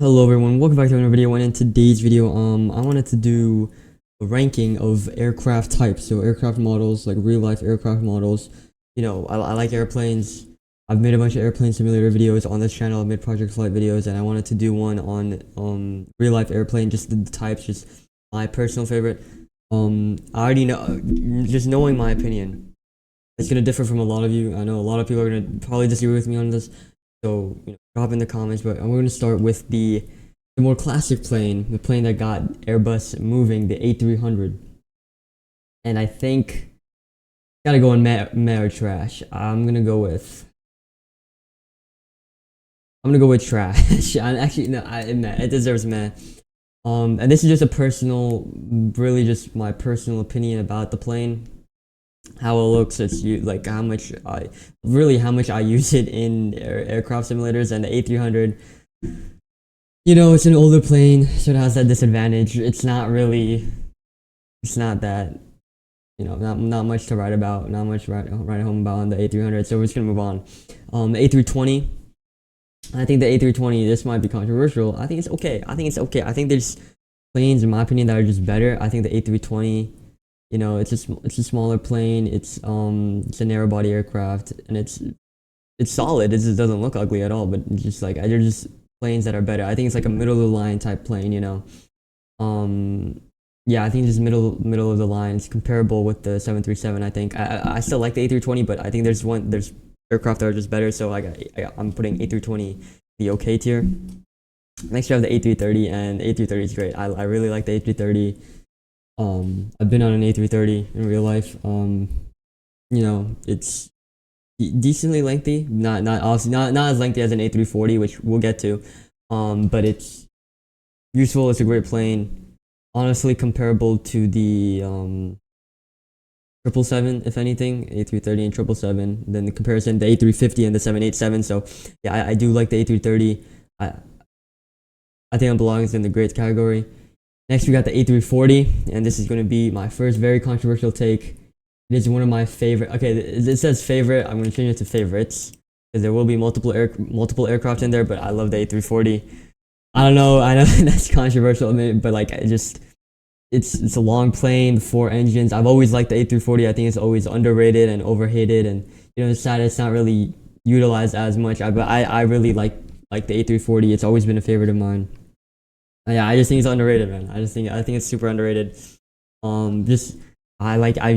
Hello everyone, welcome back to another video. And in today's video, I wanted to do a ranking of aircraft types, so aircraft models, like real life aircraft models. I like airplanes. I've made a bunch of airplane simulator videos on this channel. I've made project flight videos, and I wanted to do one on real life airplane, just the types, just my personal favorite. I already know, just knowing my opinion, it's gonna differ from a lot of you. I know a lot of people are gonna probably disagree with me on this. So, drop in the comments, but I'm going to start with the more classic plane, the plane that got Airbus moving, the A300. And I think, gotta go in meh or trash. I'm gonna go with trash. Actually, no, it deserves meh. And this is just a personal, really just my personal opinion about the plane. How it looks, it's like how much I use it in aircraft simulators. And the A300, it's an older plane, so it has that disadvantage. It's not that, not much to write about, not much write home about on the A300. So we're just gonna move on. The A320, I think the A320, this might be controversial. I think it's okay. I think there's planes, in my opinion, that are just better. I think the A320, it's a smaller plane. It's a narrow body aircraft, and it's solid. It just doesn't look ugly at all. But it's just like they're just planes that are better. I think it's like a middle of the line type plane. Yeah, I think just middle of the line. It's comparable with the 737. I think I still like the A320, but I think there's aircraft that are just better. So I'm putting A320 the okay tier. Next we have the A330, and the A330 is great. I really like the A330. I've been on an A330 in real life. It's decently lengthy, not obviously not as lengthy as an A340, which we'll get to. But it's useful. It's a great plane. Honestly, comparable to the 777, if anything, A330 and 777. Then the comparison, the A350 and the 787. So yeah, I do like the A330. I think it belongs in the great category. Next, we got the A340, and this is going to be my first very controversial take. It is one of my favorite. Okay, it says favorite. I'm going to change it to favorites because there will be multiple aircraft in there. But I love the A340. I know that's controversial, but like it's a long plane, 4 engines. I've always liked the A340. I think it's always underrated and overhated, and it's sad it's not really utilized as much. But I really like the A340. It's always been a favorite of mine. Yeah, I just think it's underrated, man. I think it's super underrated. I've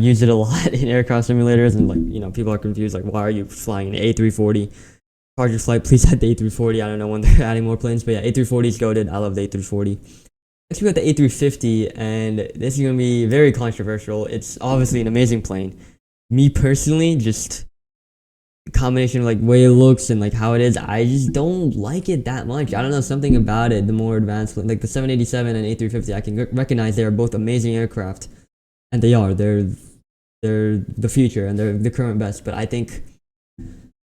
used it a lot in aircraft simulators, and people are confused, like, why are you flying an A340? Project flight, please add the A340. I don't know when they're adding more planes, but yeah, A340 is goated. I love the A340. Next we got the A350, and this is gonna be very controversial. It's obviously an amazing plane. Me personally, just combination of like way it looks and like how it is, I just don't like it that much. I don't know, something about it. The more advanced, like the 787 and A350, I can recognize they are both amazing aircraft, and they're the future and they're the current best. But I think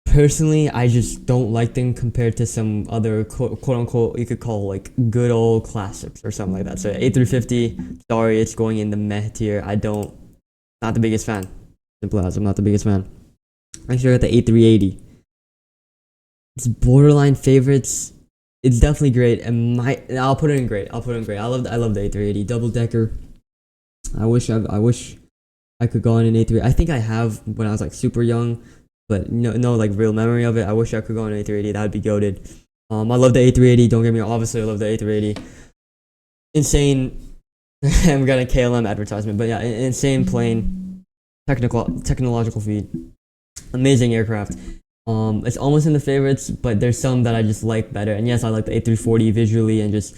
personally, I just don't like them compared to some other quote unquote you could call like good old classics or something like that. So A350, sorry, it's going in the meh tier. Not the biggest fan. Simple as, I'm not the biggest fan. Next, we got the A380. It's borderline favorites. It's definitely great, and I'll put it in great. I love the A380 double decker. I wish I could go on an A3. I think I have when I was like super young, but no like real memory of it. I wish I could go on an A380. That'd be goated. I love the A380. Don't get me wrong. Obviously, I love the A380. Insane. We got a KLM advertisement, but yeah, insane plane. Technological feat. Amazing aircraft. It's almost in the favorites, but there's some that I just like better. And yes, I like the A340 visually, and just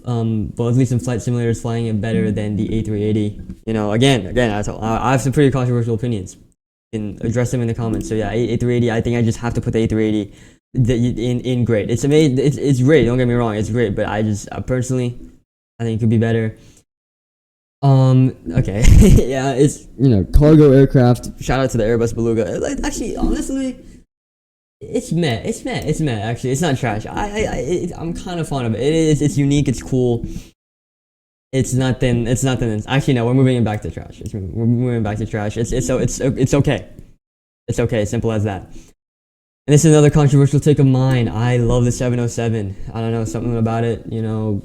but at least in flight simulators, flying it better than the A380. Again, I have some pretty controversial opinions. You can address them in the comments. So yeah, A380. I think I just have to put the A380 in great. It's amazing. It's great. Don't get me wrong. It's great, but I just personally, I think it could be better. Okay. Yeah, it's, cargo aircraft. Shout out to the Airbus Beluga. Like, actually, honestly, it's meh. Actually, it's not trash. I'm kind of fond of it. It's unique. It's cool. It's nothing. Actually, no, we're moving it back to trash. We're moving back to trash. It's okay. It's okay. Simple as that. And this is another controversial take of mine. I love the 707. I don't know, something about it,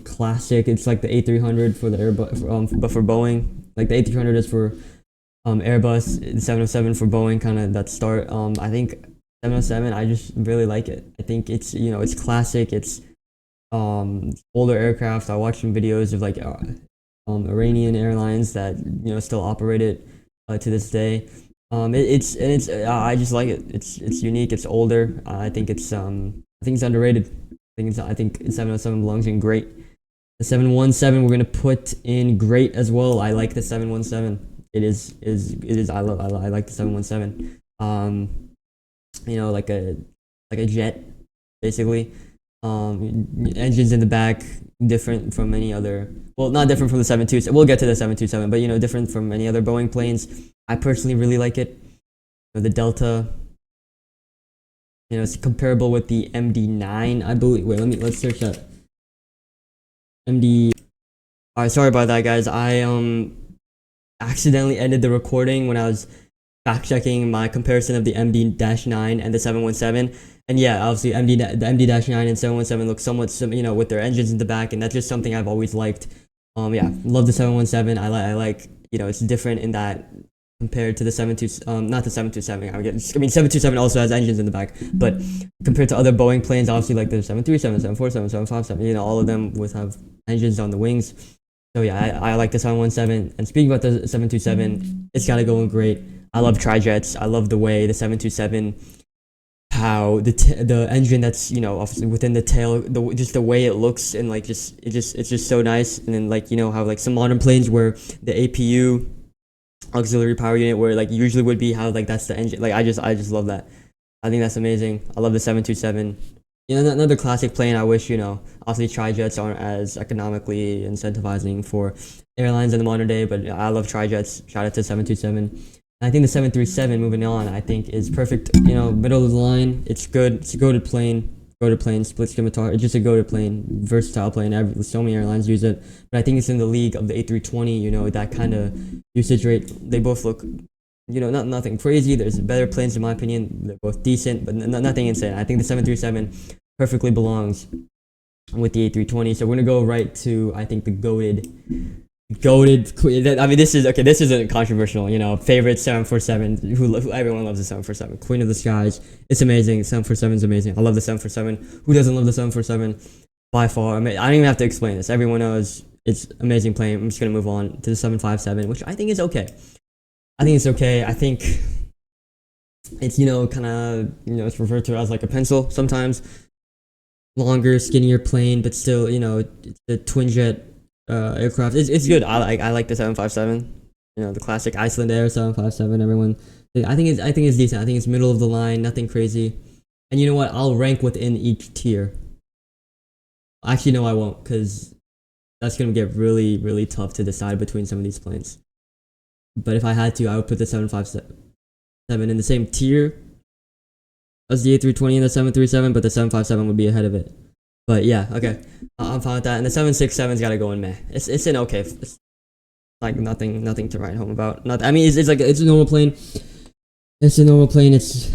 classic. It's like the A300 for the Airbus, but for Boeing. Like the A300 is for Airbus, the 707 for Boeing, kind of that start. I think 707, I just really like it. I think it's, it's classic. It's older aircraft. I watched some videos of like Iranian airlines that still operate it to this day. I just like it. It's unique. It's older. I think it's underrated. I think 707 belongs in great. The 717 we're gonna put in great as well. I like the 717. It is. I like the 717. Like a jet, basically. Engines in the back, different from any other. Well, not different from the 727. We'll get to the 727, but different from any other Boeing planes. I personally really like it. The Delta. It's comparable with the MD9, I believe. Wait, let's search that. MD. All right, sorry about that, guys. I accidentally ended the recording when I was fact checking my comparison of the MD-9 and the 717. And yeah, obviously the MD-9 and 717 look somewhat with their engines in the back, and that's just something I've always liked. Yeah, love the 717. I like it's different in that compared to the 72 not the 727. I mean 727 also has engines in the back, but compared to other Boeing planes, obviously like the 737, 747, 757, all of them would have engines on the wings. So yeah, I like the 717. And speaking about the 727, it's gotta go in great. I love tri-jets. I love the way the 727, how the engine that's obviously within the tail, just the way it looks, and like it's just so nice. And then like how like some modern planes where the APU, auxiliary power unit, where like usually would be how like that's the engine. Like I just love that. I think that's amazing. I love the 727. Another classic plane. I wish obviously tri-jets aren't as economically incentivizing for airlines in the modern day, but I love tri-jets. Shout out to 727. I think the 737, moving on, I think is perfect. Middle of the line. It's good. It's a goated plane. Goated plane, split scimitar. It's just a goated plane, versatile plane. So many airlines use it, but I think it's in the league of the A320. That kind of usage rate. They both look, nothing crazy. There's better planes in my opinion. They're both decent, but nothing insane. I think the 737 perfectly belongs with the A320. So we're gonna go right to the goated. I mean, this isn't controversial. Favorite 747. Who everyone loves the 747. Queen of the skies. It's amazing. 747 is amazing. I love the 747. Who doesn't love the 747? By far. I don't even have to explain this. Everyone knows it's amazing plane. I'm just gonna move on to the 757, which I think is okay. I think it's okay. I think it's kind of it's referred to as like a pencil sometimes. Longer, skinnier plane, but still it's a twin jet aircraft. It's good. I like the 757. The classic Iceland Air 757. Everyone, I think it's decent. I think it's middle of the line, nothing crazy. And you know what? I'll rank within each tier. Actually, no, I won't, because that's gonna get really, really tough to decide between some of these planes. But if I had to, I would put the 757 in the same tier as the A320 and the 737, but the 757 would be ahead of it. But yeah, okay, I'm fine with that. And the 767's got to go in meh. It's an okay. It's like nothing to write home about. I mean, it's like it's a normal plane. It's a normal plane. It's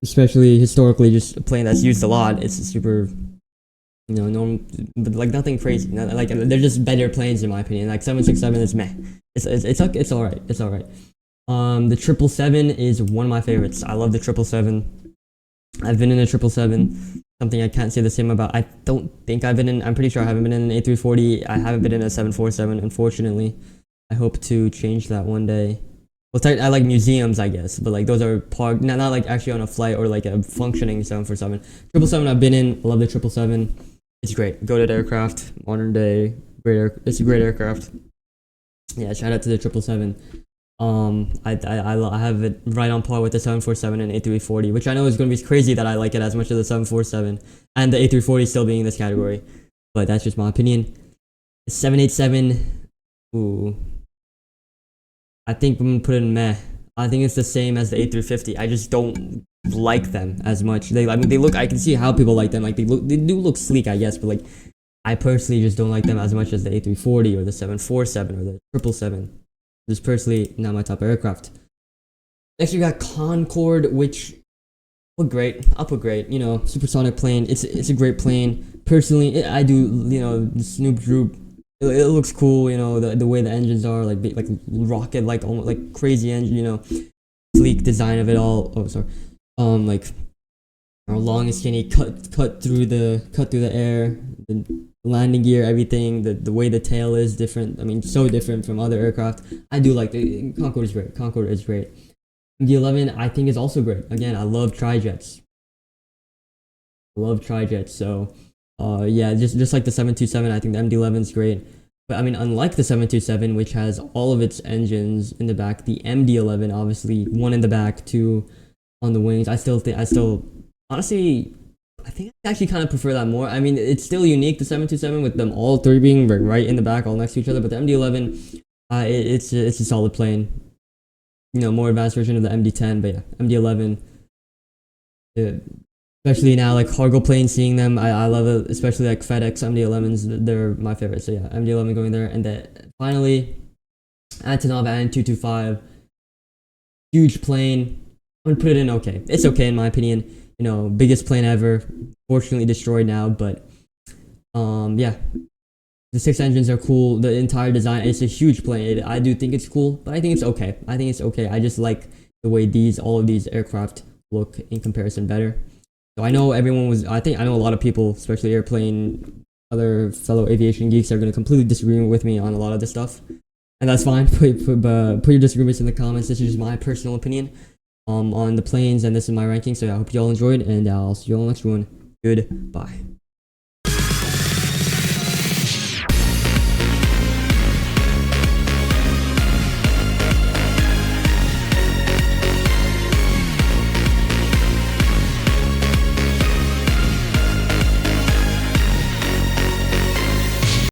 especially historically, just a plane that's used a lot. It's super, normal, but like nothing crazy. Like they're just better planes in my opinion. Like 767 is meh. It's all right. It's all right. The 777 is one of my favorites. I love the 777. I've been in a 777. Something I can't say the same about. I don't think I've been in. I'm pretty sure I haven't been in an A340. I haven't been in a 747. Unfortunately, I hope to change that one day. Well, I like museums, I guess, but like those are parked, not like actually on a flight or like a functioning 747. 777 I've been in. I love the 777. It's great. Goated aircraft, modern day, it's a great aircraft. Yeah, shout out to the 777. I have it right on par with the 747 and A340, which I know is going to be crazy that I like it as much as the 747 and the A340 still being in this category, but that's just my opinion. The 787, ooh, I think I'm gonna put it in meh. I think it's the same as the A350. I just don't like them as much. They look. I can see how people like them. Like they do look sleek, I guess, but like I personally just don't like them as much as the A340 or the 747 or the 777. Just personally not my type of aircraft. Next we got Concorde, which great. I'll put great. You know, supersonic plane. It's a great plane. Personally, I do. You know, the Snoop Droop. It looks cool. You know, the way the engines are like rocket like almost like crazy engine. You know, sleek design of it all. Oh, sorry. Like long and skinny, cut through the air. The landing gear, everything. The way the tail is different. I mean, so different from other aircraft. I do like the Concorde is great. Concorde is great. MD-11 I think is also great. Again, I love trijets. So, yeah, just like the 727, I think the MD-11 is great. But I mean, unlike the 727, which has all of its engines in the back, the MD-11 obviously one in the back, two on the wings. Honestly, I think I actually kind of prefer that more. I mean, it's still unique, the 727, with them all three being right in the back, all next to each other. But the MD-11, it's a solid plane. You know, more advanced version of the MD-10, but yeah, MD-11. Especially now, like cargo planes, seeing them, I love it. Especially like FedEx MD-11s, they're my favorite. So yeah, MD-11 going there, and then finally, Antonov An-225, huge plane. I'm gonna put it in okay. It's okay in my opinion. You know, biggest plane ever. Fortunately destroyed now, but yeah. The six engines are cool. The entire design, it's a huge plane. I do think it's cool, but I think it's okay. I just like the way all of these aircraft look in comparison better. So I know I know a lot of people, especially airplane, other fellow aviation geeks, are going to completely disagree with me on a lot of this stuff. And that's fine. Put your disagreements in the comments. This is just my personal opinion on the planes, and this is my ranking. So yeah, I hope you all enjoyed, and I'll see you all next one. Goodbye.